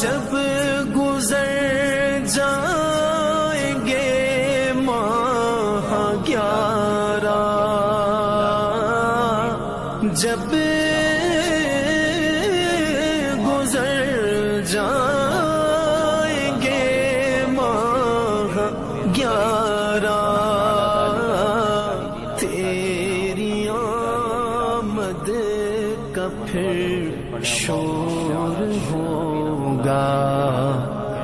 جب گزر جائیں گے ماہ 11، جب گزر جائیں گے ماہ 11، تیری آمد کا پھر شور ہوگا،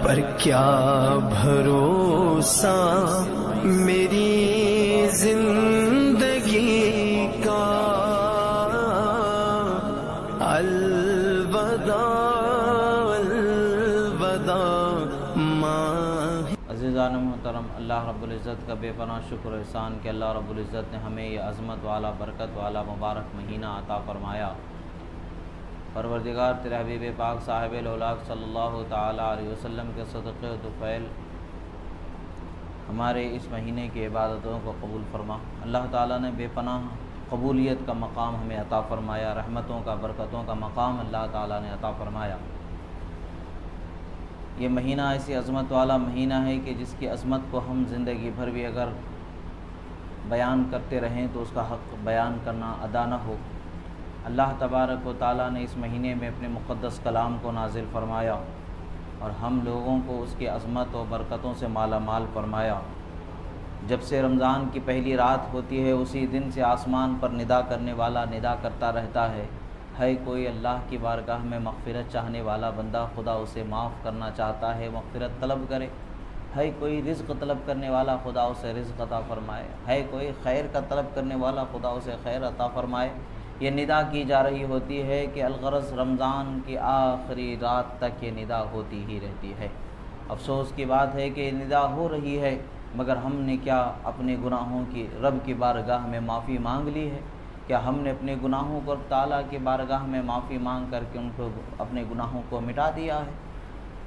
پر کیا بھروسہ میری زندگی کا۔ الوداع الوداع ماہ۔ عزیزان محترم، اللہ رب العزت کا بے پناہ شکر و احسان کہ اللہ رب العزت نے ہمیں یہ عظمت والا، برکت والا مبارک مہینہ عطا فرمایا۔ پروردگار تیرے حبیب پاک صاحب الاولاق صلی اللہ تعالی علیہ وسلم کے صدقے و طفیل ہمارے اس مہینے کی عبادتوں کو قبول فرما۔ اللہ تعالیٰ نے بے پناہ قبولیت کا مقام ہمیں عطا فرمایا، رحمتوں کا، برکتوں کا مقام اللہ تعالیٰ نے عطا فرمایا۔ یہ مہینہ ایسی عظمت والا مہینہ ہے کہ جس کی عظمت کو ہم زندگی بھر بھی اگر بیان کرتے رہیں تو اس کا حق بیان کرنا ادا نہ ہو۔ اللہ تبارک و تعالیٰ نے اس مہینے میں اپنے مقدس کلام کو نازل فرمایا اور ہم لوگوں کو اس کی عظمت و برکتوں سے مالا مال فرمایا۔ جب سے رمضان کی پہلی رات ہوتی ہے اسی دن سے آسمان پر ندا کرنے والا ندا کرتا رہتا ہے کوئی اللہ کی بارگاہ میں مغفرت چاہنے والا بندہ، خدا اسے معاف کرنا چاہتا ہے، مغفرت طلب کرے۔ ہے کوئی رزق طلب کرنے والا، خدا اسے رزق عطا فرمائے۔ ہے کوئی خیر کا طلب کرنے والا، خدا اسے خیر عطا فرمائے۔ یہ ندا کی جا رہی ہوتی ہے کہ الغرض رمضان کی آخری رات تک یہ ندا ہوتی ہی رہتی ہے۔ افسوس کی بات ہے کہ یہ ندا ہو رہی ہے مگر ہم نے کیا اپنے گناہوں کی رب کی بارگاہ میں معافی مانگ لی ہے؟ کیا ہم نے اپنے گناہوں کو تعالیٰ کی بارگاہ میں معافی مانگ کر کے ان کو اپنے گناہوں کو مٹا دیا ہے؟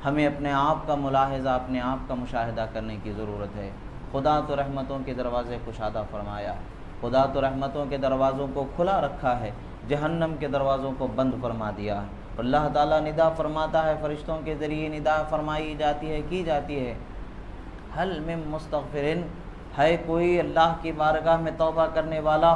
ہمیں اپنے آپ کا ملاحظہ، اپنے آپ کا مشاہدہ کرنے کی ضرورت ہے۔ خدا تو رحمتوں کے دروازے کشادہ فرمایا ہے، خدا تو رحمتوں کے دروازوں کو کھلا رکھا ہے، جہنم کے دروازوں کو بند فرما دیا ہے۔ اور اللہ تعالیٰ ندا فرماتا ہے، فرشتوں کے ذریعے ندا فرمائی جاتی ہے، کی جاتی ہے، حل من مستغفرین، ہے کوئی اللہ کی بارگاہ میں توبہ کرنے والا؟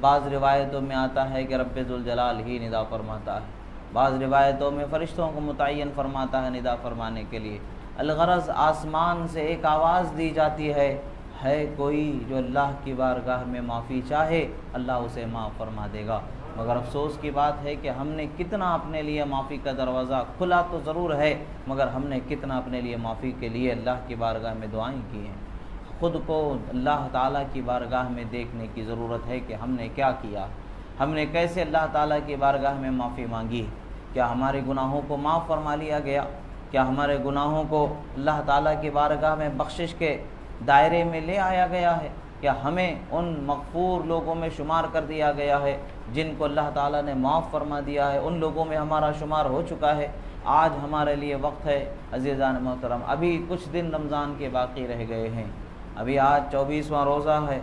بعض روایتوں میں آتا ہے کہ رب ذوالجلال ہی ندا فرماتا ہے، بعض روایتوں میں فرشتوں کو متعین فرماتا ہے ندا فرمانے کے لیے۔ الغرض آسمان سے ایک آواز دی جاتی ہے کوئی جو اللہ کی بارگاہ میں معافی چاہے اللہ اسے معاف فرما دے گا۔ مگر افسوس کی بات ہے کہ ہم نے کتنا اپنے لیے معافی کا دروازہ کھلا تو ضرور ہے مگر ہم نے کتنا اپنے لیے معافی کے لیے اللہ کی بارگاہ میں دعائیں کی ہیں۔ خود کو اللہ تعالیٰ کی بارگاہ میں دیکھنے کی ضرورت ہے کہ ہم نے کیا کیا، ہم نے کیسے اللہ تعالیٰ کی بارگاہ میں معافی مانگی۔ کیا ہمارے گناہوں کو معاف فرما لیا گیا؟ کیا ہمارے گناہوں کو اللہ تعالیٰ کی بارگاہ میں بخشش کے دائرے میں لے آیا گیا ہے؟ کیا ہمیں ان مغفور لوگوں میں شمار کر دیا گیا ہے جن کو اللہ تعالیٰ نے معاف فرما دیا ہے؟ ان لوگوں میں ہمارا شمار ہو چکا ہے۔ آج ہمارے لیے وقت ہے عزیزان محترم، ابھی کچھ دن رمضان کے باقی رہ گئے ہیں، ابھی آج 24واں روزہ ہے،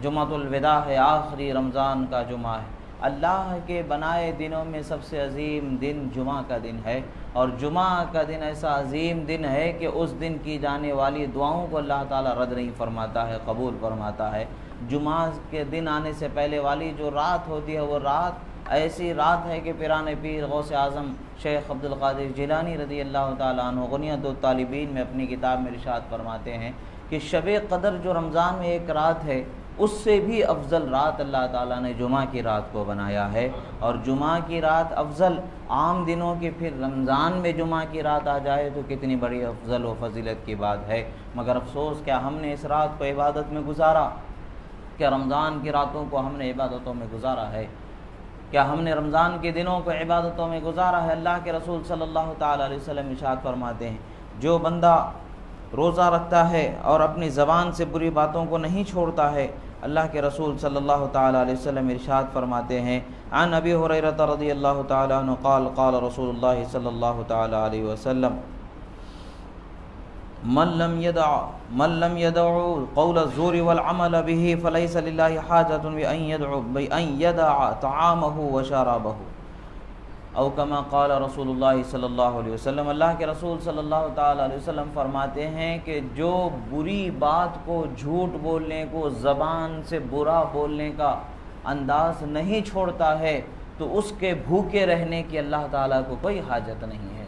جمعۃ الوداع ہے، آخری رمضان کا جمعہ ہے۔ اللہ کے بنائے دنوں میں سب سے عظیم دن جمعہ کا دن ہے، اور جمعہ کا دن ایسا عظیم دن ہے کہ اس دن کی جانے والی دعاؤں کو اللہ تعالیٰ رد نہیں فرماتا ہے، قبول فرماتا ہے۔ جمعہ کے دن آنے سے پہلے والی جو رات ہوتی ہے وہ رات ایسی رات ہے کہ پیران پیر غوث اعظم شیخ عبد القادر جیلانی رضی اللہ تعالیٰ عنہ غنیۃ الطالبین میں اپنی کتاب میں ارشاد فرماتے ہیں کہ شب قدر جو رمضان میں ایک رات ہے اس سے بھی افضل رات اللہ تعالیٰ نے جمعہ کی رات کو بنایا ہے، اور جمعہ کی رات افضل عام دنوں کی، پھر رمضان میں جمعہ کی رات آ جائے تو کتنی بڑی افضل و فضیلت کی بات ہے۔ مگر افسوس کیا ہم نے اس رات کو عبادت میں گزارا؟ کیا رمضان کی راتوں کو ہم نے عبادتوں میں گزارا ہے؟ کیا ہم نے رمضان کے دنوں کو عبادتوں میں گزارا ہے؟ اللہ کے رسول صلی اللہ تعالیٰ علیہ وسلم ارشاد فرماتے ہیں، جو بندہ روزہ رکھتا ہے اور اپنی زبان سے بری باتوں کو نہیں چھوڑتا ہے، اللہ کے رسول صلی اللہ تعالیٰ علیہ وسلم ارشاد فرماتے ہیں، عن ابی ہریرہ رضی اللہ تعالیٰ عنہ قال قال رسول اللہ صلی اللہ تعالیٰ علیہ وسلم من لم يدع قول الزور والعمل به فليس لله حاجة بأن يدع طعامه وشرابه۔ او کما قال رسول اللہ صلی اللہ علیہ وسلم، اللہ کے رسول صلی اللہ تعالی علیہ وسلم فرماتے ہیں کہ جو بری بات کو، جھوٹ بولنے کو، زبان سے برا بولنے کا انداز نہیں چھوڑتا ہے تو اس کے بھوکے رہنے کی اللہ تعالیٰ کو کوئی حاجت نہیں ہے۔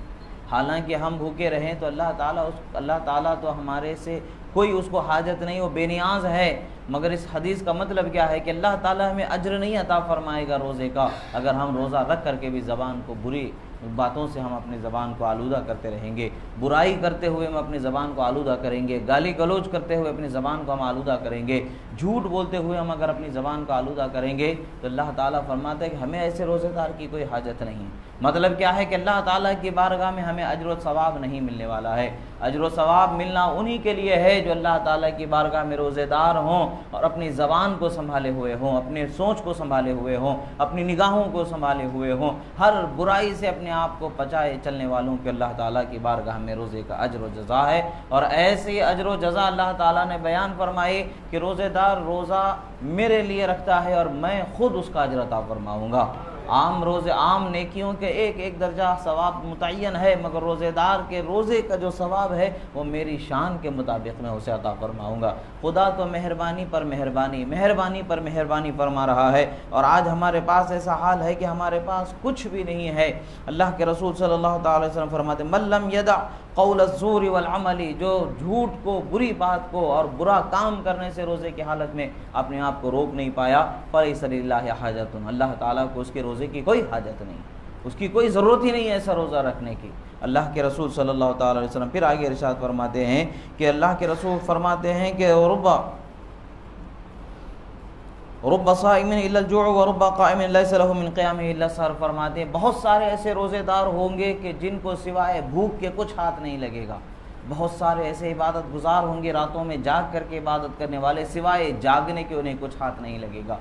حالانکہ ہم بھوکے رہیں تو اللہ تعالیٰ تو ہمارے سے کوئی اس کو حاجت نہیں، وہ بے نیاز ہے، مگر اس حدیث کا مطلب کیا ہے کہ اللہ تعالیٰ ہمیں اجر نہیں عطا فرمائے گا روزے کا اگر ہم روزہ رکھ کر کے بھی زبان کو بری باتوں سے ہم اپنی زبان کو آلودہ کرتے رہیں گے، برائی کرتے ہوئے ہم اپنی زبان کو آلودہ کریں گے، گالی گلوچ کرتے ہوئے اپنی زبان کو ہم آلودہ کریں گے، جھوٹ بولتے ہوئے ہم اگر اپنی زبان کو آلودہ کریں گے تو اللہ تعالیٰ فرماتا ہے کہ ہمیں ایسے روزے دار کی کوئی حاجت نہیں ہے۔ مطلب کیا ہے کہ اللہ تعالیٰ کی بارگاہ میں ہمیں اجر و ثواب نہیں ملنے والا ہے۔ اجر و ثواب ملنا انہی کے لیے ہے جو اللہ تعالیٰ کی بارگاہ میں روزے دار ہوں اور اپنی زبان کو سنبھالے ہوئے ہوں، اپنے سوچ کو سنبھالے ہوئے ہوں، اپنی نگاہوں کو سنبھالے ہوئے ہوں، ہر برائی سے اپنے آپ کو بچائے چلنے والوں کے اللہ تعالیٰ کی بارگاہ میں روزے کا اجر و جزا ہے۔ اور ایسی اجر و جزا اللہ تعالیٰ نے بیان فرمائی کہ روزے دار روزہ میرے لیے رکھتا ہے اور میں خود اس کا اجر عطا فرماؤں گا۔ عام نیکیوں کے ایک ایک درجہ ثواب متعین ہے، مگر روزے دار کے روزے کا جو ثواب ہے وہ میری شان کے مطابق میں اسے عطا فرماؤں گا۔ خدا تو مہربانی پر مہربانی فرما رہا ہے، اور آج ہمارے پاس ایسا حال ہے کہ ہمارے پاس کچھ بھی نہیں ہے۔ اللہ کے رسول صلی اللہ تعالی علیہ وسلم فرماتے ہیں من لم یدع قول الزور والعمل، جو جھوٹ کو، بری بات کو اور برا کام کرنے سے روزے کی حالت میں اپنے آپ کو روک نہیں پایا، فلیس للہ حاجۃ، اللہ تعالیٰ کو اس کے روزے کی کوئی حاجت نہیں، اس کی کوئی ضرورت ہی نہیں ہے ایسا روزہ رکھنے کی۔ اللہ کے رسول صلی اللہ تعالی علیہ وسلم پھر آگے ارشاد فرماتے ہیں کہ اللہ کے رسول فرماتے ہیں کہ رب صائم الا الجوع ورب قائم ليس له من قيامه الا السحر، فرماتے ہیں بہت سارے ایسے روزے دار ہوں گے کہ جن کو سوائے بھوک کے کچھ ہاتھ نہیں لگے گا، بہت سارے ایسے عبادت گزار ہوں گے راتوں میں جاگ کر کے عبادت کرنے والے، سوائے جاگنے کے انہیں کچھ ہاتھ نہیں لگے گا۔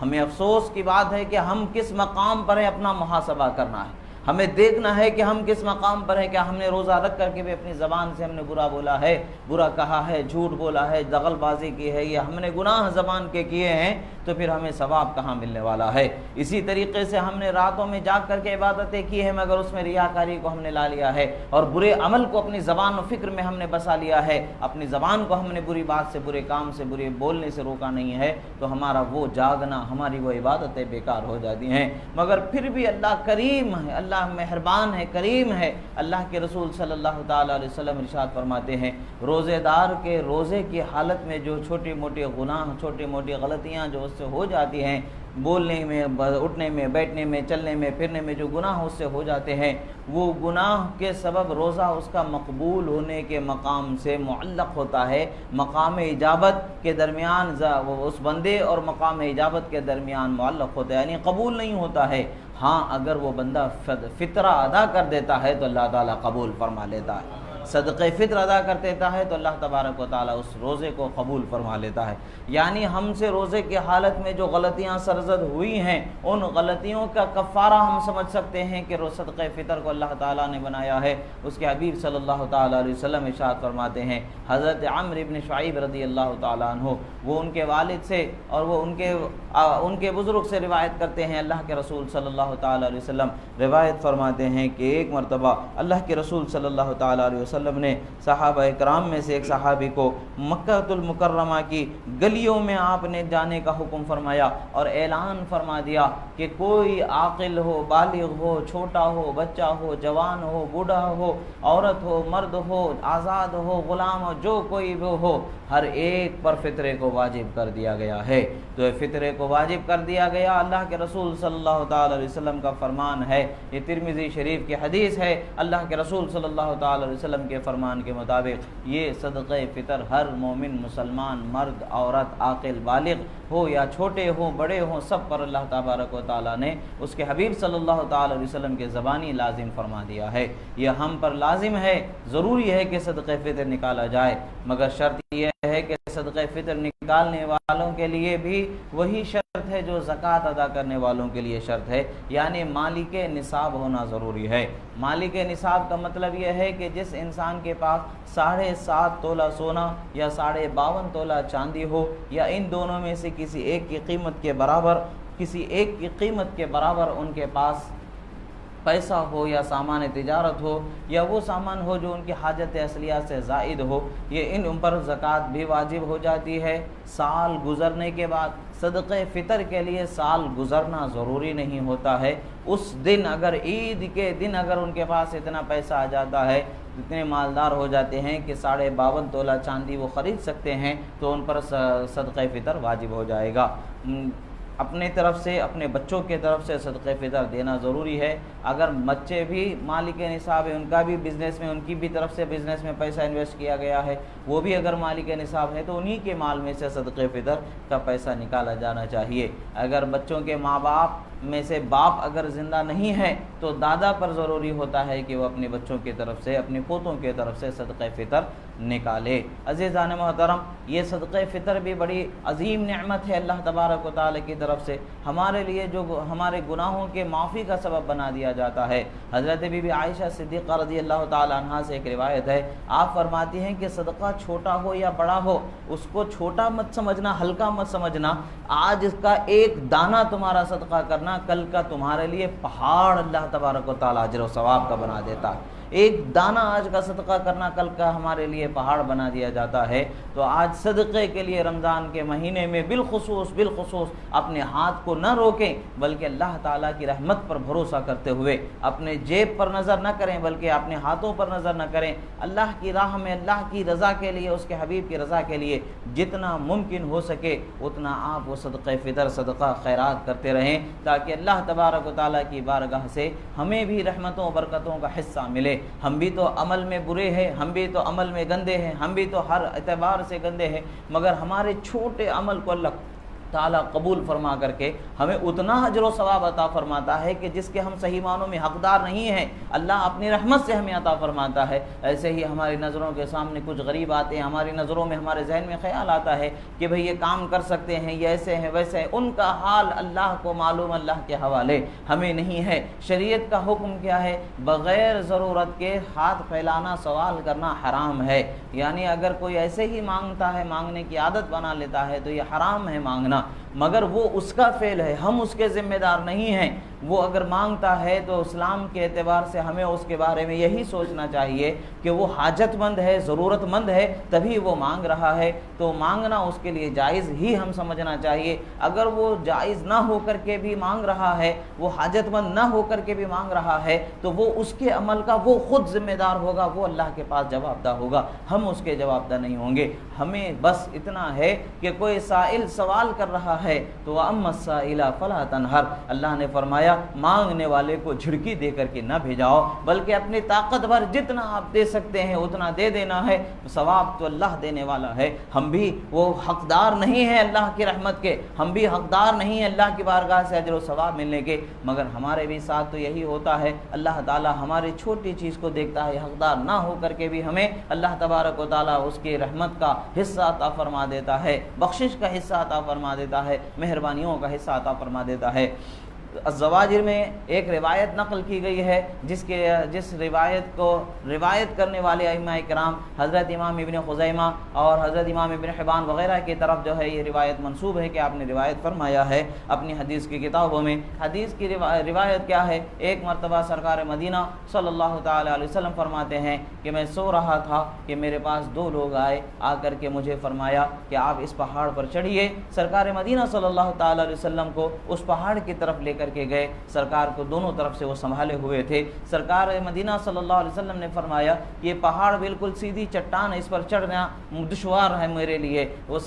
ہمیں افسوس کی بات ہے کہ ہم کس مقام پر ہیں، اپنا محاسبہ کرنا ہے، ہمیں دیکھنا ہے کہ ہم کس مقام پر ہیں۔ کیا ہم نے روزہ رکھ کر کے بھی اپنی زبان سے ہم نے برا بولا ہے، برا کہا ہے، جھوٹ بولا ہے، دغل بازی کی ہے، یا ہم نے گناہ زبان کے کیے ہیں، تو پھر ہمیں ثواب کہاں ملنے والا ہے۔ اسی طریقے سے ہم نے راتوں میں جاگ کر کے عبادتیں کی ہیں، مگر اس میں ریاکاری کو ہم نے لا لیا ہے اور برے عمل کو اپنی زبان و فکر میں ہم نے بسا لیا ہے، اپنی زبان کو ہم نے بری بات سے، برے کام سے، برے بولنے سے روکا نہیں ہے، تو ہمارا وہ جاگنا، ہماری وہ عبادتیں بیکار ہو جاتی ہیں۔ مگر پھر بھی اللہ کریم ہے، اللہ مہربان ہے، کریم ہے۔ اللہ کے رسول صلی اللہ تعالی علیہ وسلم ارشاد فرماتے ہیں روزے دار کے روزے کی حالت میں جو چھوٹے موٹے گناہ، چھوٹی موٹی غلطیاں جو اس سے ہو جاتی ہیں، بولنے میں، اٹھنے میں، بیٹھنے میں، چلنے میں، پھرنے میں جو گناہ اس سے ہو جاتے ہیں، وہ گناہ کے سبب روزہ اس کا مقبول ہونے کے مقام سے معلق ہوتا ہے۔ مقام اجابت کے درمیان اس بندے اور مقام اجابت کے درمیان معلق ہوتا ہے، یعنی قبول نہیں ہوتا ہے۔ ہاں اگر وہ بندہ فطرہ ادا کر دیتا ہے تو اللہ تعالیٰ قبول فرما لیتا ہے، صدقہ فطر ادا کر دیتا ہے تو اللہ تبارک و تعالیٰ اس روزے کو قبول فرما لیتا ہے۔ یعنی ہم سے روزے کی حالت میں جو غلطیاں سرزد ہوئی ہیں، ان غلطیوں کا کفارہ ہم سمجھ سکتے ہیں کہ صدقہ فطر کو اللہ تعالیٰ نے بنایا ہے۔ اس کے حبیب صلی اللہ تعالیٰ علیہ وسلم ارشاد فرماتے ہیں، حضرت عمرو بن شعیب رضی اللہ تعالیٰ عنہ، وہ ان کے والد سے اور وہ ان کے بزرگ سے روایت کرتے ہیں، اللہ کے رسول صلی اللہ تعالیٰ علیہ وسلم روایت فرماتے ہیں کہ ایک مرتبہ اللہ کے رسول صلی اللہ تعالیٰ علیہ وسلم نے صحابہ کرام میں سے ایک صحابی کو مکہ المکرمہ کی گلیوں میں آپ نے جانے کا حکم فرمایا اور اعلان فرما دیا کہ کوئی عاقل ہو، بالغ ہو، چھوٹا ہو، بچہ ہو، جوان ہو، بوڑھا ہو، عورت ہو، مرد ہو، آزاد ہو، غلام ہو، جو کوئی بھی ہو، ہر ایک پر فطرے کو واجب کر دیا گیا ہے۔ تو فطرے کو واجب کر دیا گیا، اللہ کے رسول صلی اللہ تعالی علیہ وسلم کا فرمان ہے، یہ ترمذی شریف کی حدیث ہے۔ اللہ کے رسول صلی اللہ تعالی علیہ وسلم کے فرمان کے مطابق یہ صدقہ فطر ہر مومن، مسلمان، مرد، عورت، عاقل، بالغ ہو یا چھوٹے ہوں، بڑے ہوں، سب پر اللہ تبارک و تعالیٰ نے اس کے حبیب صلی اللہ تعالی علیہ وسلم کے زبانی لازم فرما دیا ہے۔ یہ ہم پر لازم ہے، ضروری ہے کہ صدقہ فطر نکالا جائے، مگر شرط یہ ہے کہ صدقہ فطر نکالنے والوں کے لیے بھی وہی شرط ہے جو زکوٰۃ ادا کرنے والوں کے لیے شرط ہے، یعنی مالک نصاب ہونا ضروری ہے۔ مالک نصاب کا مطلب یہ ہے کہ جس انسان کے پاس 7.5 تولہ سونا یا 52.5 تولہ چاندی ہو، یا ان دونوں میں سے کسی ایک کی قیمت کے برابر ان کے پاس پیسہ ہو یا سامان تجارت ہو یا وہ سامان ہو جو ان کی حاجت اصلیہ سے زائد ہو، یہ ان پر زکوٰۃ بھی واجب ہو جاتی ہے۔ سال گزرنے کے بعد صدقہ فطر کے لیے سال گزرنا ضروری نہیں ہوتا ہے۔ اس دن اگر عید کے دن اگر ان کے پاس اتنا پیسہ آ جاتا ہے، اتنے مالدار ہو جاتے ہیں کہ 52.5 تولہ چاندی وہ خرید سکتے ہیں، تو ان پر صدقہ فطر واجب ہو جائے گا۔ اپنے طرف سے اپنے بچوں کے طرف سے صدقہ فطر دینا ضروری ہے۔ اگر بچے بھی مالک نصاب ہے، ان کا بھی بزنس میں، ان کی بھی طرف سے بزنس میں پیسہ انویسٹ کیا گیا ہے، وہ بھی اگر مالک نصاب ہے تو انہی کے مال میں سے صدقہ فطر کا پیسہ نکالا جانا چاہیے۔ اگر بچوں کے ماں باپ میں سے باپ اگر زندہ نہیں ہے تو دادا پر ضروری ہوتا ہے کہ وہ اپنے بچوں کی طرف سے، اپنے پوتوں کی طرف سے صدقہ فطر نکالے۔ عزیزان محترم، یہ صدقہ فطر بھی بڑی عظیم نعمت ہے اللہ تبارک و تعالی کی طرف سے ہمارے لیے، جو ہمارے گناہوں کے معافی کا سبب بنا دیا جاتا ہے۔ حضرت بی بی عائشہ صدیقہ رضی اللہ تعالی عنہا سے ایک روایت ہے، آپ فرماتی ہیں کہ صدقہ چھوٹا ہو یا بڑا ہو، اس کو چھوٹا مت سمجھنا، ہلکا مت سمجھنا۔ آج اس کا ایک دانہ تمہارا صدقہ کرنا کل کا تمہارے لیے پہاڑ اللہ تبارک و تعالی اجر و ثواب کا بنا دیتا ہے۔ ایک دانہ آج کا صدقہ کرنا کل کا ہمارے لیے پہاڑ بنا دیا جاتا ہے۔ تو آج صدقے کے لیے رمضان کے مہینے میں بالخصوص اپنے ہاتھ کو نہ روکیں، بلکہ اللہ تعالیٰ کی رحمت پر بھروسہ کرتے ہوئے اپنے جیب پر نظر نہ کریں بلکہ اپنے ہاتھوں پر نظر نہ کریں، اللہ کی راہ میں اللہ کی رضا کے لیے، اس کے حبیب کی رضا کے لیے جتنا ممکن ہو سکے اتنا آپ وہ صدقہ فطر، صدقہ خیرات کرتے رہیں، تاکہ اللہ تبارک و تعالیٰ کی بارگاہ سے ہمیں بھی رحمتوں و برکتوں کا حصہ ملے۔ ہم بھی تو عمل میں برے ہیں، ہم بھی تو عمل میں گندے ہیں، ہم بھی تو ہر اعتبار سے گندے ہیں، مگر ہمارے چھوٹے عمل کو اللہ تعالیٰ قبول فرما کر کے ہمیں اتنا اجر و ثواب عطا فرماتا ہے کہ جس کے ہم صحیح معنوں میں حقدار نہیں ہیں، اللہ اپنی رحمت سے ہمیں عطا فرماتا ہے۔ ایسے ہی ہماری نظروں کے سامنے کچھ غریب آتے ہیں، ہماری نظروں میں، ہمارے ذہن میں خیال آتا ہے کہ بھئی یہ کام کر سکتے ہیں، یہ ایسے ہیں ویسے ہیں، ان کا حال اللہ کو معلوم، اللہ کے حوالے، ہمیں نہیں ہے۔ شریعت کا حکم کیا ہے؟ بغیر ضرورت کے ہاتھ پھیلانا، سوال کرنا حرام ہے۔ یعنی اگر کوئی ایسے ہی مانگتا ہے، مانگنے کی عادت بنا لیتا ہے تو یہ حرام ہے مانگنا، مگر وہ اس کا فعل ہے، ہم اس کے ذمہ دار نہیں ہیں۔ وہ اگر مانگتا ہے تو اسلام کے اعتبار سے ہمیں اس کے بارے میں یہی سوچنا چاہیے کہ وہ حاجت مند ہے، ضرورت مند ہے، تبھی وہ مانگ رہا ہے، تو مانگنا اس کے لیے جائز ہی ہم سمجھنا چاہیے۔ اگر وہ جائز نہ ہو کر کے بھی مانگ رہا ہے، وہ حاجت مند نہ ہو کر کے بھی مانگ رہا ہے، تو وہ اس کے عمل کا وہ خود ذمہ دار ہوگا، وہ اللہ کے پاس جواب دہ ہوگا، ہم اس کے جواب دہ نہیں ہوں گے۔ ہمیں بس اتنا ہے کہ کوئی سائل سوال کر رہا ہے تو وَأَمَّا السَّائِلَ فَلَا تَنْهَرْ، اللہ نے فرمایا مانگنے والے کو جھڑکی دے کر کے نہ بھیجاؤ، بلکہ اپنی طاقت بھر جتنا آپ دے سکتے ہیں اتنا دے دینا ہے، ثواب تو اللہ دینے والا ہے۔ ہم بھی وہ حقدار نہیں ہیں اللہ کی رحمت کے، ہم بھی حقدار نہیں ہیں اللہ کی بارگاہ سے اجر و ثواب ملنے کے، مگر ہمارے بھی ساتھ تو یہی ہوتا ہے، اللہ تعالیٰ ہماری چھوٹی چیز کو دیکھتا ہے، حقدار نہ ہو کر کے بھی ہمیں اللہ تبارک و تعالیٰ اس کی رحمت کا حصہ عطا فرما دیتا ہے، بخشش کا حصہ عطا فرما دیتا ہے، مہربانیوں کا حصہ عطا فرما دیتا ہے۔ الزواجر میں ایک روایت نقل کی گئی ہے جس روایت کو روایت کرنے والے ائمہ کرام حضرت امام ابن خزیمہ اور حضرت امام ابن حبان وغیرہ کی طرف جو ہے یہ روایت منسوب ہے کہ آپ نے روایت فرمایا ہے اپنی حدیث کی کتابوں میں۔ حدیث کی روایت کیا ہے؟ ایک مرتبہ سرکار مدینہ صلی اللہ تعالی علیہ وسلم فرماتے ہیں کہ میں سو رہا تھا کہ میرے پاس دو لوگ آئے، آ کر کے مجھے فرمایا کہ آپ اس پہاڑ پر چڑھیے۔ سرکار مدینہ صلی اللہ تعالی علیہ وسلم کو اس پہاڑ کی طرف لے کر کے گئے، سرکار کو دونوں طرف سے وہ سنبھالے ہوئے تھے۔ سرکار مدینہ صلی اللہ علیہ وسلم نے فرمایا یہ پہاڑ بالکل سیدھی چٹان ہے، اس پر چڑھنا دشوار ہے میرے لیے۔ وہ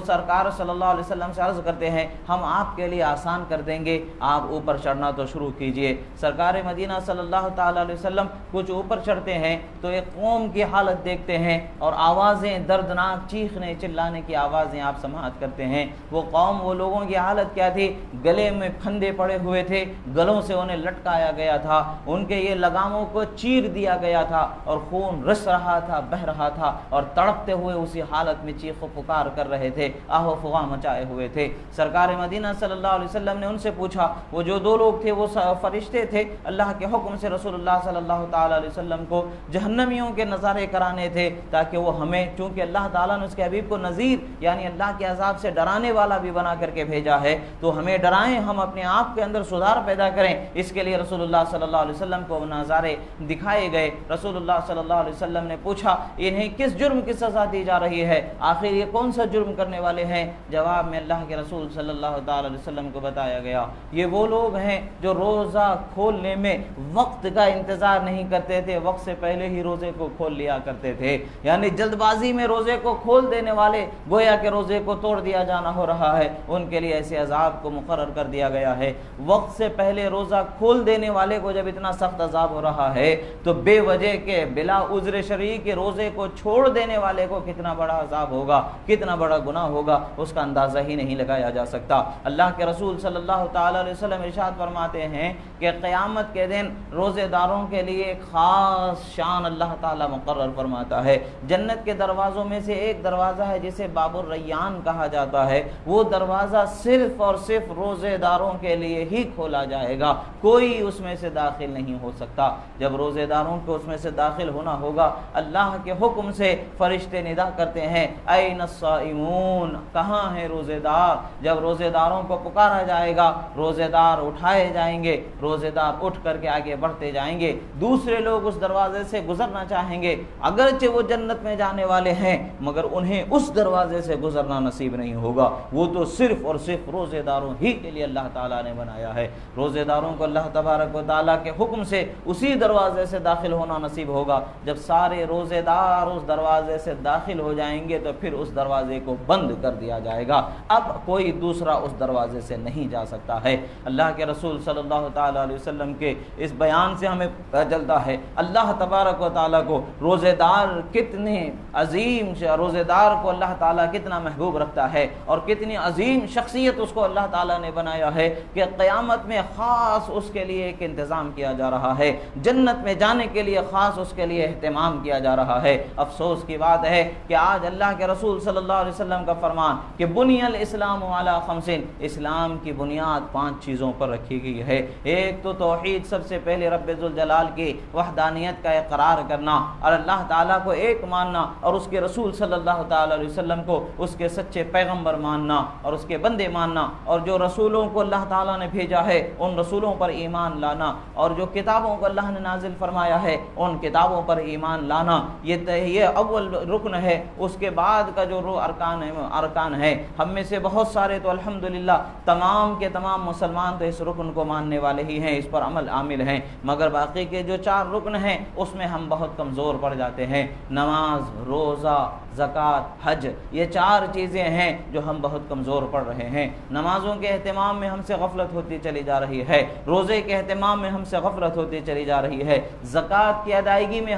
سرکار صلی اللہ علیہ وسلم سے عرض کرتے ہیں ہم آپ کے لیے آسان کر دیں گے، آپ اوپر چڑھنا تو شروع کیجئے۔ سرکار مدینہ صلی اللہ تعالی علیہ وسلم کچھ اوپر چڑھتے ہیں تو ایک قوم کی حالت دیکھتے ہیں اور آوازیں، دردناک چیخنے چلانے کی آوازیں آپ سماعت کرتے ہیں۔ وہ قوم، وہ لوگوں کی حالت کیا تھی؟ گلے میں پھندے پڑے ہوئے تھے، گلوں سے انہیں لٹکایا گیا تھا، ان کے یہ لگاموں کو چیر دیا گیا تھا اور خون رس رہا تھا، بہہ رہا تھا، اور تڑپتے ہوئے اسی حالت میں چیخ و پکار کر رہے تھے، آہ و فغاں مچائے ہوئے تھے۔ سرکار مدینہ صلی اللہ علیہ وسلم نے ان سے پوچھا، وہ جو دو لوگ تھے وہ فرشتے تھے، اللہ کے حکم سے رسول اللہ صلی اللہ تعالی علیہ وسلم کو جہنمیوں کے نظارے کرانے تھے، تاکہ وہ ہمیں، چونکہ اللہ تعالیٰ نے اس کے حبیب کو نذیر یعنی اللہ کے عذاب سے ڈرانے والا بھی بنا کر کے بھیجا ہے، تو ہمیں ڈرائیں، ہم اپنے آپ آپ کے اندر سدھار پیدا کریں۔ اس کے لیے رسول اللہ صلی اللہ علیہ وسلم کو نظارے دکھائے گئے۔ رسول اللہ صلی اللہ علیہ وسلم نے پوچھا انہیں کس جرم کی سزا دی جا رہی ہے، آخر یہ کون سا جرم کرنے والے ہیں؟ جواب میں اللہ کے رسول صلی اللہ تعالی علیہ وسلم کو بتایا گیا یہ وہ لوگ ہیں جو روزہ کھولنے میں وقت کا انتظار نہیں کرتے تھے، وقت سے پہلے ہی روزے کو کھول لیا کرتے تھے، یعنی جلد بازی میں روزے کو کھول دینے والے گویا کہ روزے کو توڑ دیا جانا ہو رہا ہے، ان کے لیے ایسے عذاب کو مقرر کر دیا گیا ہے۔ وقت سے پہلے روزہ کھول دینے والے کو جب اتنا سخت عذاب ہو رہا ہے تو بے وجہ کے بلا عذر شرعی کے روزے کو چھوڑ دینے والے کو کتنا بڑا عذاب ہوگا، کتنا بڑا گناہ ہوگا، اس کا اندازہ ہی نہیں لگایا جا سکتا۔ اللہ کے رسول صلی اللہ تعالی علیہ وسلم ارشاد فرماتے ہیں کہ قیامت کے دن روزے داروں کے لیے ایک خاص شان اللہ تعالی مقرر فرماتا ہے۔ جنت کے دروازوں میں سے ایک دروازہ ہے جسے باب الریان کہا جاتا ہے، وہ دروازہ صرف اور صرف روزے داروں کے لیے ہی کھولا جائے گا، کوئی اس میں سے داخل نہیں ہو سکتا۔ جب روزے داروں کو اس میں سے داخل ہونا ہوگا، اللہ کے حکم سے فرشتے ندا کرتے ہیں این الصائمون، کہاں ہیں روزے دار؟ جب روزے داروں کو پکارا جائے گا، روزے دار اٹھائے جائیں گے، روزے دار اٹھ کر کے آگے بڑھتے جائیں گے، دوسرے لوگ اس دروازے سے گزرنا چاہیں گے، اگرچہ وہ جنت میں جانے والے ہیں مگر انہیں اس دروازے سے گزرنا نصیب نہیں ہوگا، وہ تو صرف اور صرف روزے داروں ہی کے لیے اللہ تعالیٰ نے بنایا ہے۔ روزے داروں کو اللہ تبارک و تعالیٰ کے حکم سے اسی دروازے سے داخل ہونا نصیب ہوگا۔ جب سارے روزے دار اس دروازے سے داخل ہو جائیں گے تو پھر اس دروازے کو بند کر دیا جائے گا، اب کوئی دوسرا اس دروازے سے نہیں جا سکتا ہے۔ اللہ کے رسول صلی اللہ تعالی علیہ وسلم کے اس بیان سے ہمیں پتہ چلتا ہے اللہ تبارک و تعالیٰ کو روزے دار کتنے عظیم، روزے دار کو اللہ تعالیٰ کتنا محبوب رکھتا ہے اور کتنی عظیم شخصیت اس کو اللہ تعالیٰ نے بنایا ہے کہ قیامت میں خاص اس کے لیے ایک انتظام کیا جا رہا ہے، جنت میں جانے کے لیے خاص اس کے لیے اہتمام کیا جا رہا ہے۔ افسوس کی بات ہے کہ آج اللہ کے رسول صلی اللہ علیہ وسلم کا فرمان کہ بنی الاسلام علی خمس، اسلام کی بنیاد 5 چیزوں پر رکھی گئی ہے۔ ایک تو توحید، سب سے پہلے رب ذوالجلال کی وحدانیت کا اقرار کرنا اور اللہ تعالیٰ کو ایک ماننا اور اس کے رسول صلی اللہ تعالی علیہ وسلم کو اس کے سچے پیغمبر ماننا اور اس کے بندے ماننا، اور جو رسولوں کو اللہ تعالیٰ نے بھیجا ہے ان رسولوں پر ایمان لانا، اور جو کتابوں کو اللہ نے نازل فرمایا ہے ان کتابوں پر ایمان لانا، یہ اول رکن ہے۔ اس کے بعد کا جو ارکان ہے، ہم میں سے بہت سارے تو الحمدللہ تمام کے تمام مسلمان تو اس رکن کو ماننے والے ہی ہیں، اس پر عامل ہیں، مگر باقی کے جو 4 رکن ہیں اس میں ہم بہت کمزور پڑ جاتے ہیں۔ نماز، روزہ، زکوٰۃ، حج، یہ 4 چیزیں ہیں جو ہم بہت کمزور پڑ رہے ہیں۔ نمازوں کے اہتمام میں ہم سے غفلت ہوتی چلی جا رہی ہے، روزے کے اہتمام میں ہم سے غفلت ہوتی چلی جا رہی ہے، زکوٰۃ کی ادائیگی میں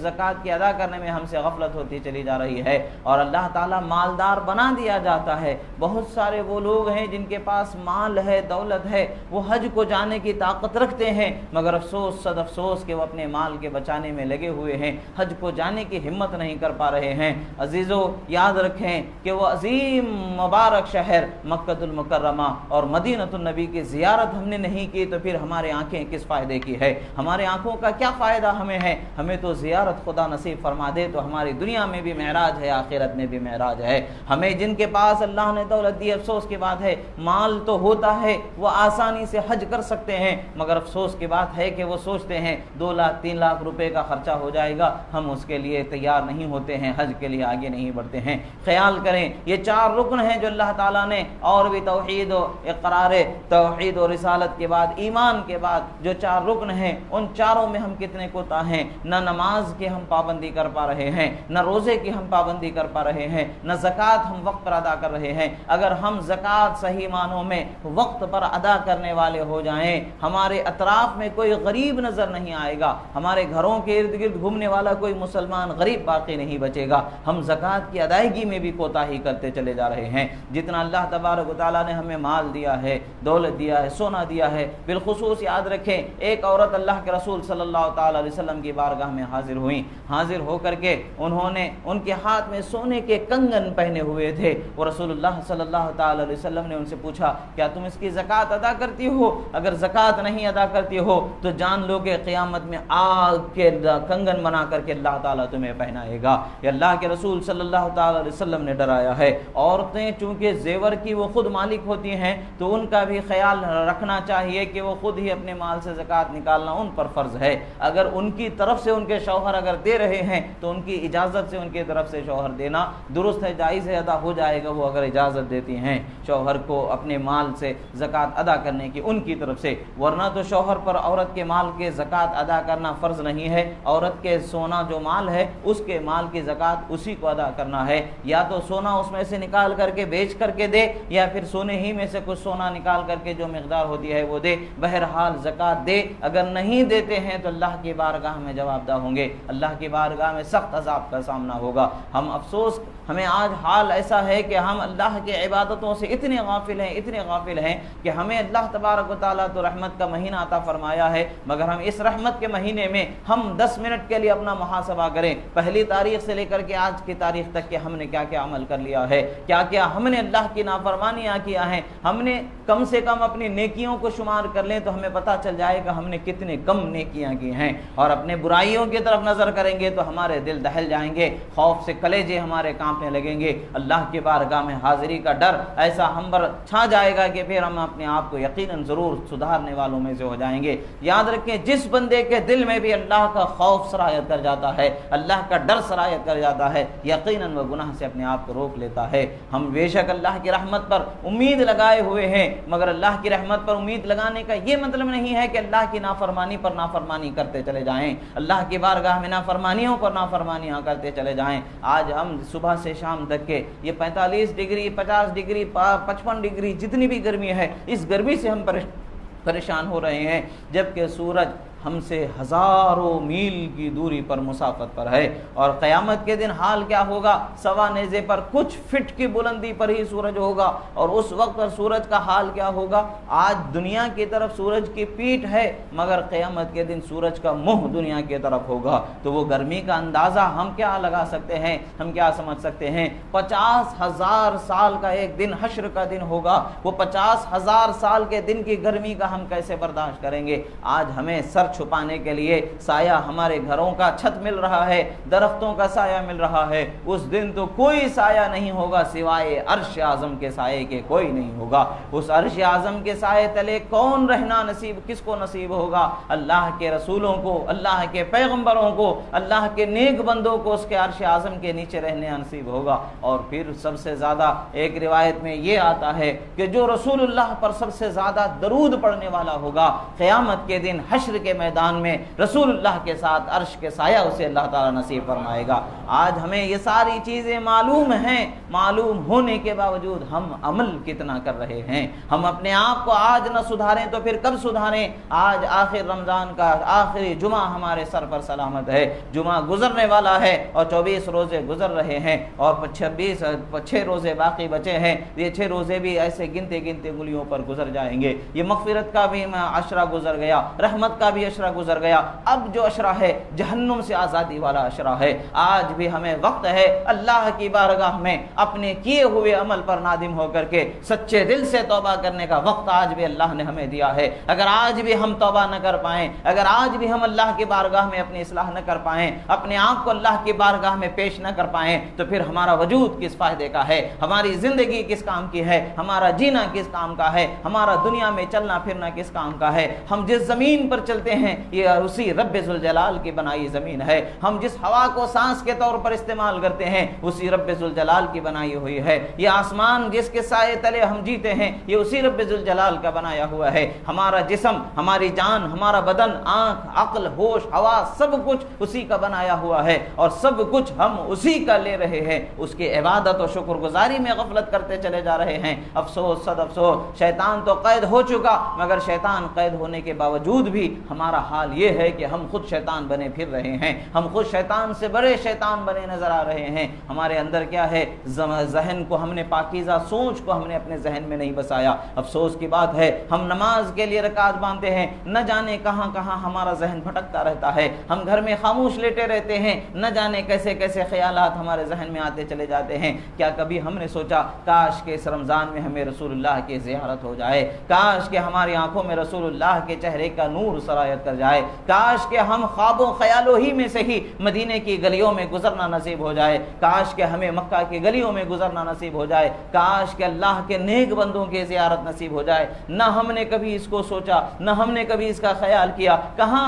زکوٰۃ کی ادا کرنے میں ہم سے غفلت ہوتی چلی جا رہی ہے، اور اللہ تعالیٰ مالدار بنا دیا جاتا ہے۔ بہت سارے وہ لوگ ہیں جن کے پاس مال ہے، دولت ہے، وہ حج کو جانے کی طاقت رکھتے ہیں، مگر افسوس صد افسوس کہ وہ اپنے مال کے بچانے میں لگے ہوئے ہیں، حج کو جانے کی ہمت نہیں کر پا رہے ہیں۔ عزیزو، یاد رکھیں کہ وہ عظیم مبارک شہر مکہ المکرمہ اور مدینہ النبی کی زیارت ہم نے نہیں کی تو پھر ہمارے آنکھیں کس فائدے کی ہے؟ ہمارے آنکھوں کا کیا فائدہ ہمیں ہے؟ ہمیں تو زیارت خدا نصیب فرما دے تو ہماری دنیا میں بھی معراج ہے، آخرت میں بھی معراج ہے۔ ہمیں جن کے پاس اللہ نے دولت دی، افسوس کی بات ہے مال تو ہوتا ہے، وہ آسانی سے حج کر سکتے ہیں، مگر افسوس کی بات ہے کہ وہ سوچتے ہیں 2 لاکھ 3 لاکھ روپے کا خرچہ ہو جائے گا، ہم اس کے لیے تیار نہیں ہوتے ہیں، حج کے لیے آگے نہیں بڑھتے ہیں۔ خیال کریں یہ 4 رکن ہیں جو اللہ تعالیٰ نے، اور بھی توحید و اقرار توحید و رسالت کے بعد، ایمان کے بعد جو 4 رکن ہیں ان 4 میں ہم کتنے کوتاہ ہیں۔ نہ نماز کی ہم پابندی کر پا رہے ہیں، نہ روزے کی ہم پابندی کر پا رہے ہیں، نہ زکوٰۃ ہم وقت پر ادا کر رہے ہیں۔ اگر ہم زکوٰۃ صحیح معنوں میں وقت پر ادا کرنے والے ہو جائیں، ہمارے اطراف میں کوئی غریب نظر نہیں آئے گا، ہمارے گھروں کے ارد گرد گھومنے والا کوئی مسلمان غریب باقی نہیں بچے گا۔ ہم زکوٰۃ کی ادائیگی میں بھی کوتاہی کرتے چلے جا رہے ہیں۔ جتنا اللہ تبارک و تعالیٰ نے ہمیں مال دیا ہے، دولت دیا ہے، سونا دیا ہے، بالخصوص یاد رکھیں ایک عورت اللہ کے رسول صلی اللہ تعالی علیہ وسلم کی بارگاہ میں حاضر ہوئیں، حاضر ہو کر کے انہوں نے ان کے ہاتھ میں سونے کے کنگن پہنے ہوئے تھے، وہ رسول اللہ صلی اللہ تعالی علیہ وسلم نے ان سے پوچھا کیا تم اس کی زکوٰۃ ادا کرتی ہو؟ اگر زکوٰۃ نہیں ادا کرتی ہو تو جان لو کہ قیامت میں آگ کے کنگن بنا کر کے اللہ تعالیٰ تمہیں پہنائے گا۔ یہ اللہ کے رسول صلی اللہ تعالی علیہ وسلم نے ڈرایا ہے۔ عورتیں چونکہ زیور کی وہ خود مالک ہوتی ہیں تو ان کا بھی خیال رکھنا چاہیے کہ وہ خود ہی اپنے مال سے زکوٰۃ نکالنا ان پر فرض ہے۔ اگر ان کی طرف سے ان کے شوہر اگر دے رہے ہیں تو ان کی اجازت سے ان کی طرف سے شوہر دینا درست ہے، جائز ہے، ادا ہو جائے گا وہ اگر اجازت دیتی ہیں شوہر کو اپنے مال سے زکوٰۃ ادا کرنے کی ان کی طرف سے، ورنہ تو شوہر پر عورت کے مال کے زکوٰۃ ادا کرنا فرض نہیں ہے۔ عورت کے سونا جو مال ہے اس کے مال کی زکوٰۃ اسی کو ادا کرنا ہے، یا تو سونا اس میں سے نکال کر کے بیچ کر کے دے، یا پھر سونے ہی میں سے کچھ سونا نکال کر کے جو مقدار ہوتی ہے وہ دے، بہرحال زکوٰۃ دے۔ اگر نہیں دیتے ہیں تو اللہ کی بارگاہ میں جواب دہ ہوں گے، اللہ کی بارگاہ میں سخت عذاب کا سامنا ہوگا۔ ہم افسوس، ہمیں آج حال ایسا ہے کہ ہم اللہ کے عبادتوں سے اتنے غافل ہیں کہ ہمیں اللہ تبارک و تعالیٰ تو رحمت کا مہینہ عطا فرمایا ہے، مگر ہم اس رحمت کے مہینے میں ہم 10 منٹ کے لیے اپنا محاسبہ کریں، پہلی تاریخ سے لے کر کے آج کی تاریخ تک کہ ہم نے کیا کیا عمل کر لیا ہے، کیا کیا ہم نے اللہ کی نافرمانیاں کیا ہیں۔ ہم نے کم سے کم اپنی نیکیوں کو شمار کر لیں تو ہمیں پتہ چل جائے گا ہم نے کتنے کم نیکیاں کی ہیں، اور اپنے برائیوں کی طرف نظر کریں گے تو ہمارے دل دہل جائیں گے، خوف سے کلیجے ہمارے کانپنے لگیں گے، اللہ کی بارگاہ میں حاضری کا ڈر ایسا ہم پر چھا جائے گا کہ پھر ہم اپنے آپ کو یقیناً ضرور سدھارنے والوں میں سے ہو جائیں گے۔ یاد رکھیں، جس بندے کے دل میں بھی اللہ کا خوف سرایت کر جاتا ہے، اللہ کا ڈر سرایت کر جاتا ہے، یقیناً وہ گناہ سے اپنے آپ کو روک لیتا ہے۔ ہم بے شک اللہ کی رحمت پر امید لگائے ہوئے ہیں، مگر اللہ کی رحمت پر امید لگانے کا یہ مطلب نہیں ہے کہ اللہ کی نافرمانی پر نافرمانی کرتے چلے جائیں، اللہ کی بارگاہ میں نافرمانیوں پر نافرمانیاں کرتے چلے جائیں۔ آج ہم صبح سے شام تک کے یہ 45 ڈگری 50 ڈگری 55 ڈگری جتنی بھی گرمی ہے، اس گرمی سے ہم پریشان ہو رہے ہیں، جبکہ سورج ہم سے ہزاروں میل کی دوری پر مسافت پر ہے، اور قیامت کے دن حال کیا ہوگا؟ سوا نیزے پر کچھ فٹ کی بلندی پر ہی سورج ہوگا، اور اس وقت پر سورج کا حال کیا ہوگا؟ آج دنیا کی طرف سورج کی پیٹھ ہے، مگر قیامت کے دن سورج کا منہ دنیا کی طرف ہوگا، تو وہ گرمی کا اندازہ ہم کیا لگا سکتے ہیں، ہم کیا سمجھ سکتے ہیں؟ 50,000 سال کا ایک دن حشر کا دن ہوگا، وہ 50,000 سال کے دن کی گرمی کا ہم کیسے برداشت کریں گے؟ آج ہمیں سر چھپانے کے لیے سایہ ہمارے گھروں کا چھت مل رہا ہے، درختوں کا سایہ مل رہا ہے، اس دن تو کوئی سایہ نہیں ہوگا سوائے عرش اعظم کے سائے کے، کوئی نہیں ہوگا۔ اس عرش اعظم کے سائے تلے کون رہنا نصیب، کس کو نصیب ہوگا؟ اللہ کے رسولوں کو، اللہ کے پیغمبروں کو، اللہ کے نیک بندوں کو اس کے عرش اعظم کے نیچے رہنے نصیب ہوگا۔ اور پھر سب سے زیادہ ایک روایت میں یہ آتا ہے کہ جو رسول اللہ پر سب سے زیادہ درود پڑھنے والا ہوگا، قیامت کے دن حشر کے میدان میں رسول اللہ کے ساتھ عرش کے سایہ اسے اللہ تعالیٰ نصیب فرمائے گا۔ آج ہمیں یہ ساری چیزیں معلوم ہیں، معلوم ہونے کے باوجود ہم عمل کتنا کر رہے ہیں؟ ہم اپنے آپ کو آج نہ سدھاریں تو پھر کب سدھاریں؟ آج آخر رمضان کا آخری جمعہ ہمارے سر پر سلامت ہے، جمعہ گزرنے والا ہے، اور 24 روزے گزر رہے ہیں، اور 6 روزے باقی بچے ہیں۔ یہ 6 روزے بھی ایسے گنتے انگلیوں پر گزر جائیں گے۔ یہ مغفرت کا بھی عشرہ گزر گیا، رحمت کا بھی عشرہ گزر گیا، اب جو عشرہ ہے جہنم سے آزادی والا عشرہ ہے۔ آج بھی ہمیں وقت ہے اللہ کی بارگاہ میں اپنے کیے ہوئے عمل پر نادم ہو کر کے سچے دل سے توبہ کرنے کا وقت آج بھی اللہ نے ہمیں دیا ہے۔ اگر آج بھی ہم توبہ نہ کر پائیں، اگر آج بھی ہم اللہ کی بارگاہ میں اپنی اصلاح نہ کر پائیں، اپنے آپ کو اللہ کی بارگاہ میں پیش نہ کر پائیں، تو پھر ہمارا وجود کس فائدے کا ہے؟ ہماری زندگی کس کام کی ہے؟ ہمارا جینا کس کام کا ہے؟ ہمارا دنیا میں چلنا پھرنا کس کام کا ہے؟ ہم جس زمین پر چلتے ہیں یہ اسی رب ذوالجلال کی بنائی زمین ہے، ہم جس ہوا کو سانس کے طور پر استعمال کرتے ہیں اسی رب ذوالجلال کی بنائی ہوئی ہے، یہ آسمان جس کے سائے تلے ہم جیتے ہیں یہ اسی رب ذوالجلال کا بنایا ہوا ہے، ہمارا جسم، ہماری جان، ہمارا بدن، آنکھ، عقل، ہوش، ہوا، سب کچھ اسی کا بنایا ہوا ہے، اور سب کچھ ہم اسی کا لے رہے ہیں، اس کی عبادت و شکر گزاری میں غفلت کرتے چلے جا رہے ہیں۔ افسوس، صد افسوس، شیطان تو قید ہو چکا، مگر شیطان قید ہونے کے باوجود بھی ہمارا حال یہ ہے کہ ہم خود شیطان بنے پھر رہے ہیں، ہم خود شیطان سے بڑے شیطان بنے نظر آ رہے ہیں۔ ہمارے اندر کیا ہے؟ ذہن کو ہم نے پاکیزہ سوچ کو ہم نے اپنے ذہن میں نہیں بسایا۔ افسوس کی بات ہے، ہم نماز کے لیے رکعت باندھتے ہیں، نہ جانے کہاں کہاں ہمارا ذہن بھٹکتا رہتا ہے، ہم گھر میں خاموش لیٹے رہتے ہیں، نہ جانے کیسے کیسے خیالات ہمارے ذہن میں آتے چلے جاتے ہیں۔ کیا کبھی ہم نے سوچا کاش کہ اس رمضان میں ہمیں رسول اللہ کی زیارت ہو جائے، کاش کہ ہماری آنکھوں میں رسول اللہ کے چہرے کا نور سرایت عنایت کر جائے۔ کاش کہ ہم خوابوں خیالوں ہی میں سے ہی مدینے کی گلیوں میں گزرنا نصیب ہو جائے، کاش کہ ہمیں مکہ کی گلیوں میں گزرنا نصیب ہو جائے، کاش کہ اللہ کے نیک بندوں کی زیارت نصیب ہو جائے۔ نہ ہم نے کبھی اس کو سوچا، نہ ہم نے کبھی اس کا خیال کیا، کہاں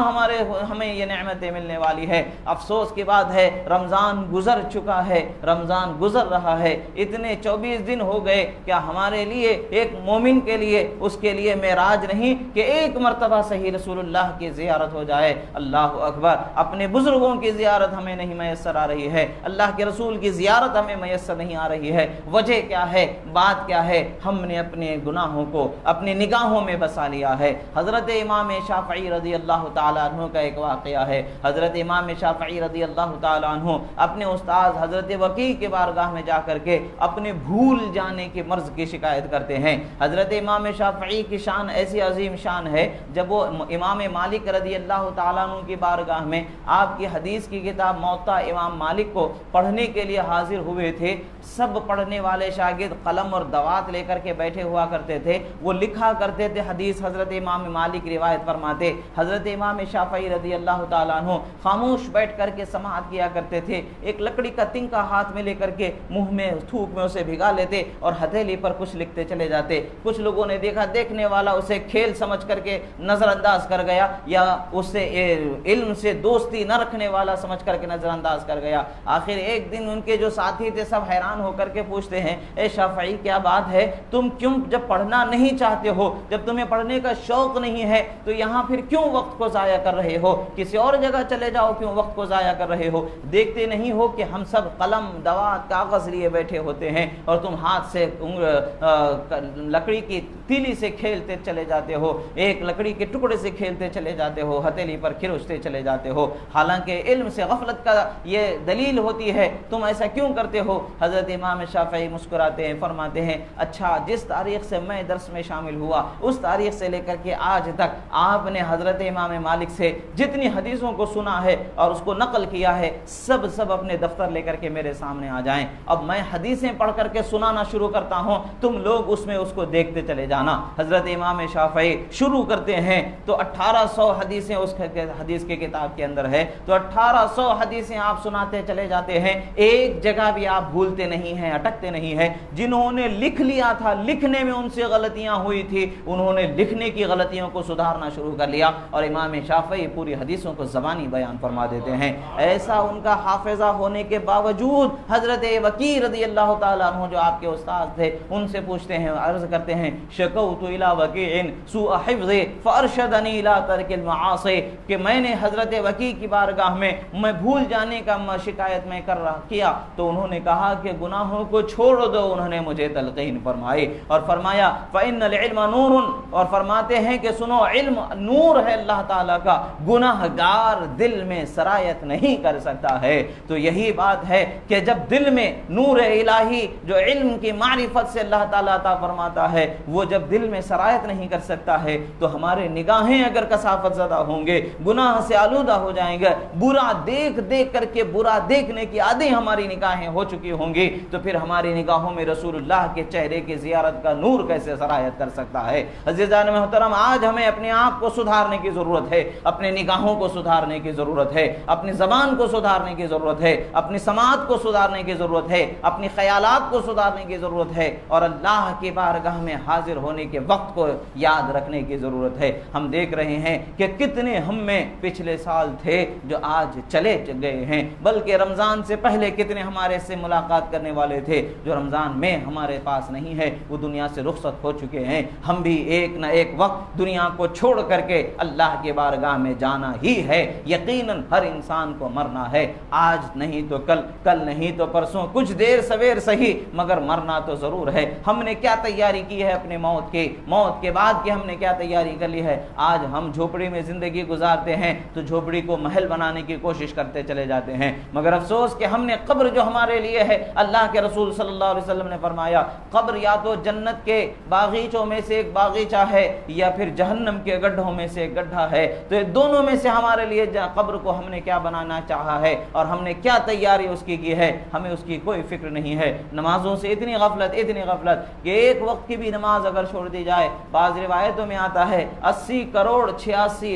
ہمیں یہ نعمتیں ملنے والی ہے۔ افسوس کی بات ہے رمضان گزر چکا ہے، رمضان گزر رہا ہے، اتنے 24 دن ہو گئے، کیا ہمارے لیے ایک مومن کے لیے اس کے لیے معراج نہیں کہ ایک مرتبہ صحیح رسول اللہ کی زیارت ہو جائے؟ اللہ اکبر، اپنے بزرگوں کی زیارت ہمیں نہیں میسر آ رہی ہے، اللہ کے رسول کی زیارت ہمیں میسر نہیں آ رہی ہے۔ وجہ کیا ہے؟ بات کیا ہے؟ ہم نے اپنے گناہوں کو اپنی نگاہوں میں بسا لیا ہے۔ حضرت امام شافعی رضی اللہ تعالیٰ عنہ کا ایک واقعہ ہے۔ حضرت امام شافعی رضی اللہ تعالیٰ عنہ اپنے استاد حضرت وکیع کے بارگاہ میں جا کر کے اپنے بھول جانے کے مرض کی شکایت کرتے ہیں۔ حضرت امام شافعی کی شان ایسی عظیم شان ہے، جب وہ امام مالک رضی اللہ تعالیٰ عنہ کی بارگاہ میں آپ کی حدیث کی کتاب موطا امام مالک کو پڑھنے کے لیے حاضر ہوئے تھے، سب پڑھنے والے شاگرد قلم اور دوات لے کر کے بیٹھے ہوا کرتے تھے، وہ لکھا کرتے تھے حدیث حضرت امام مالک روایت فرماتے، حضرت امام شافعی رضی اللہ تعالیٰ عنہ خاموش بیٹھ کر کے سماعت کیا کرتے تھے، ایک لکڑی کا تنکا ہاتھ میں لے کر کے منہ میں تھوک میں اسے بھگا لیتے اور ہتھیلی پر کچھ لکھتے چلے جاتے۔ کچھ لوگوں نے دیکھا، دیکھنے والا اسے کھیل سمجھ کر کے نظر انداز کر گیا، یا اسے علم سے دوستی نہ رکھنے والا سمجھ کر کے نظر انداز کر گیا۔ آخر ایک دن ان کے جو ساتھی تھے سب حیران ہو کر کے پوچھتے ہیں، اے شافعی کیا بات ہے، تم کیوں جب پڑھنا نہیں چاہتے ہو، جب تمہیں پڑھنے کا شوق نہیں ہے تو یہاں پھر کیوں وقت کو ضائع کر رہے ہو؟ کسی اور جگہ چلے جاؤ، کیوں وقت کو ضائع کر رہے ہو؟ دیکھتے نہیں ہو کہ ہم سب قلم دوات کاغذ لیے بیٹھے ہوتے ہیں اور تم ہاتھ سے لکڑی کی تیلی سے کھیلتے چلے جاتے ہو، ایک لکڑی کے ٹکڑے سے کھیلتے چلے جاتے ہو، ہتھیلی پر کھروچتے چلے جاتے ہو، حالانکہ علم سے غفلت کا یہ دلیل ہوتی ہے، تم ایسا کیوں کرتے ہو؟ حضرت امام شافعی مسکراتے ہیں، فرماتے ہیں، اچھا جس تاریخ سے میں درس میں شامل ہوا اس تاریخ سے لے کر کے آج تک آپ نے حضرت امام مالک سے جتنی حدیثوں کو سنا ہے اور اس کو نقل کیا ہے، سب اپنے دفتر لے کر کے میرے سامنے آ جائیں، اب میں حدیثیں پڑھ کر کے سنانا شروع کرتا ہوں، تم لوگ اس میں اس کو دیکھتے چلے جانا۔ حضرت امام شافعی شروع کرتے ہیں تو 1800 حدیثیں اس حدیث کے کتاب کے اندر ہے، تو 1800 حدیثیں آپ سناتے چلے جاتے ہیں، ایک جگہ بھی آپ بھولتے نہیں ہیں، اٹکتے نہیں ہیں۔ جنہوں نے لکھ لیا تھا، لکھنے میں ان سے غلطیاں ہوئی تھی، انہوں نے لکھنے کی غلطیوں کو سدھارنا شروع کر لیا، اور امام شافعی پوری حدیثوں کو زبانی بیان فرما دیتے ہیں۔ ایسا ان کا حافظہ ہونے کے باوجود حضرت وکیع رضی اللہ تعالیٰ عنہ جو آپ کے استاد تھے، ان سے پوچھتے ہیں، عرض کرتے ہیں، شکوت الی وکیع سوء حفظی فارشدنی الی ترک المعاصی، کہ میں نے حضرت وکیع کی بارگاہ میں بھول جانے کا شکایت میں کیا تو انہوں نے کہا کہ گناہوں کو چھوڑ دو، انہوں نے مجھے تلقین فرمائی اور فرمایا فإن العلم نور، اور فرماتے ہیں کہ سنو علم نور ہے اللہ تعالیٰ کا، گناہ گار دل میں سرایت نہیں کر سکتا ہے۔ تو یہی بات ہے کہ جب دل میں نور الہی جو علم کی معرفت سے اللہ تعالیٰ عطا فرماتا ہے، وہ جب دل میں سرایت نہیں کر سکتا ہے تو ہمارے نگاہیں اگر کثافت زدہ ہوں گے، گناہ سے آلودہ ہو جائیں گے، برا دیکھ دیکھ کر کے برا دیکھنے کی عادی ہماری نگاہیں ہو چکی ہوں گی، تو پھر ہماری نگاہوں میں رسول اللہ کے چہرے کی زیارت کا نور کیسے سرایت کر سکتا ہے؟ عزیزان محترم، آج ہمیں اپنے آپ کو سدھارنے کی ضرورت ہے، اپنے نگاہوں کو سدھارنے کی ضرورت ہے، اپنی زبان کو سدھارنے کی ضرورت ہے، اپنی سماعت کو سدھارنے کی ضرورت ہے، اپنی خیالات کو سدھارنے کی ضرورت ہے، اور اللہ کی بارگاہ میں حاضر ہونے کے وقت کو یاد رکھنے کی ضرورت ہے۔ ہم دیکھ رہے ہیں کہ کتنے ہم میں پچھلے سال تھے جو آج چلے گئے ہیں، بلکہ رمضان سے پہلے کتنے ہمارے سے ملاقات کرنے والے تھے جو رمضان میں ہمارے پاس نہیں ہے، وہ دنیا سے رخصت ہو چکے ہیں۔ ہم بھی ایک نہ ایک وقت دنیا کو چھوڑ کر کے اللہ کے بارگاہ میں جانا ہی ہے، یقیناً ہر انسان کو مرنا ہے، آج نہیں تو کل، کل نہیں تو پرسوں، کچھ دیر سویر صحیح مگر مرنا تو ضرور ہے۔ ہم نے کیا تیاری کی ہے اپنے موت کی، موت کے بعد کی ہم نے کیا تیاری کر لی ہے؟ آج ہم جھوپڑی میں زندگی گزارتے ہیں تو جھوپڑی کو محل بنانے کی کوشش کرتے چلے جاتے ہیں، مگر افسوس کہ ہم نے قبر جو ہمارے لیے ہے، اللہ کے رسول صلی اللہ علیہ وسلم نے فرمایا قبر یا تو جنت کے باغیچوں میں سے ایک باغیچہ ہے یا پھر جہنم کے گڈھوں میں سے ایک گڈھا ہے، تو یہ دونوں میں سے ہمارے لیے قبر کو ہم نے کیا بنانا چاہا ہے اور ہم نے کیا تیاری اس کی ہے، ہمیں اس کی کوئی فکر نہیں ہے۔ نمازوں سے اتنی غفلت کہ ایک وقت کی بھی نماز اگر چھوڑ دی جائے، بعض روایتوں میں آتا ہے 80 کروڑ 86